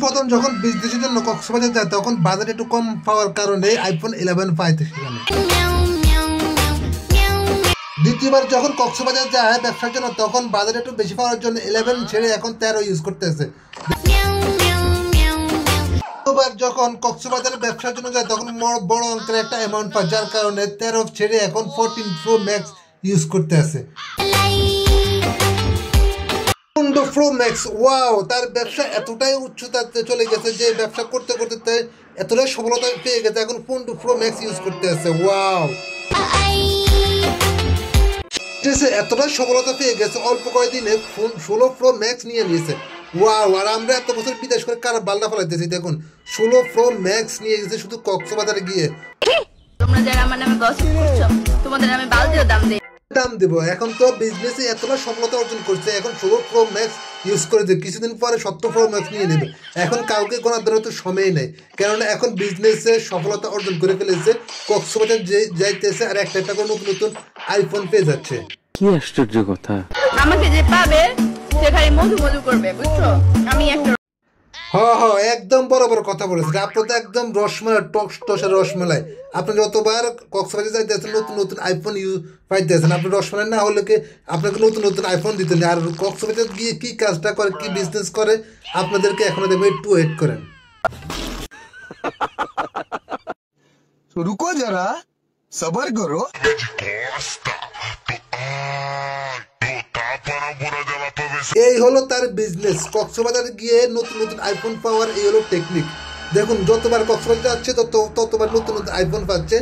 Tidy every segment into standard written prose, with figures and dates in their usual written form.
প্রথম যখন বিজনেসের জন্য কক্সবাজার যায় তখন বাজার একটু কম পাওয়ার কারণে আইফোন 11 পাইতে সেখানে। দ্বিতীয়বার যখন কক্সবাজার যায় ব্যবসার জন্য তখন বাজার একটু বেশি পাওয়ার জন্য 11 ছেড়ে এখন 13 ইউজ করতেছে। যখন কক্সবাজারের ব্যবসার জন্য যায় তখন বড় অঙ্কের একটা অ্যামাউন্ট পায়, যার কারণে 13 ছেড়ে এখন 14 প্রো ম্যাক্স ইউজ করতে আছে। প্রো ম্যাক্স ওয়াও, তার ব্যবসা এতটাই উচ্চতাতে চলে গেছে যে ব্যবসা করতে করতে এতটাই সফলতা পেয়ে গেছে এখন 15 প্রো ম্যাক্স ইউজ করতে আছে। ওয়াও, এতটাই সফলতা পেয়ে গেছে অল্প কয়েকদিনে 16 প্রো ম্যাক্স নিয়ে নিয়েছে। ওয়াও, আর আমরা এত বছর বিদেশ করে কার বাল্লা ফেলাইতেছি দেখুন 16 প্রো ম্যাক্স নিয়ে গেছে শুধু কক্সবাজারে গিয়ে। তোমরা যারা আমার নামে গসিপ করছো তোমাদের আমি বালতিও দাম দেব। এখন তো বিজনেসে এতটা সফলতা অর্জন করছে এখন 16 প্রো ম্যাক্স ইউজ করেছে, কিছুদিন পরে 17 প্রো ম্যাক্স নিয়ে নেবে। এখন কাউকে কোনো ধরনের তো সময় নেই, কেননা এখন বিজনেসে সফলতা অর্জন করে ফেলেছে, কক্সবাজার যাইতেছে আর একটা করে নতুন নতুন আইফোন পেয়ে যাচ্ছে। কি আশ্চর্য কথা! আমাকে যে পাবে সে খালি মধু করবে, বুঝছো? আমি একটা একদম বরাবর কথা বলেছেন আপনি তো একদম রসমালাই টসের রসমালাই। আপনি যতবার কক্সবাজার যাইতেছেন নতুন নতুন আইফোন পাইতেছেন, আপনি রসমালাই না হলে আপনাকে নতুন নতুন আইফোন দিতেন। আর কক্সবাজার গিয়ে কি কাজটা করে কি বিজনেস করে আপনাদেরকে এখনো দেবো, একটু ওয়েট করেন। রুকো যারা, সবার করো। এই হলো তার বিজনেস, কক্সবাজার গিয়ে নতুন নতুন আইফোন পাওয়ার এই হলো টেকনিক। দেখুন যতবার কক্সবাজার যাচ্ছে ততবার নতুন নতুন আইফোন পাচ্ছে।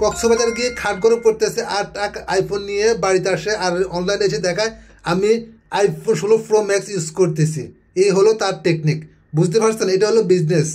কক্সবাজার গিয়ে খাটগড় করতেছে আর আইফোন নিয়ে বাড়িতে আসে আর অনলাইনে এসে দেখায় আমি আইফোন 16 প্রো ম্যাক্স ইউজ করতেছি। এই হলো তার টেকনিক, বুঝতে পারছেন? এটা হলো বিজনেস।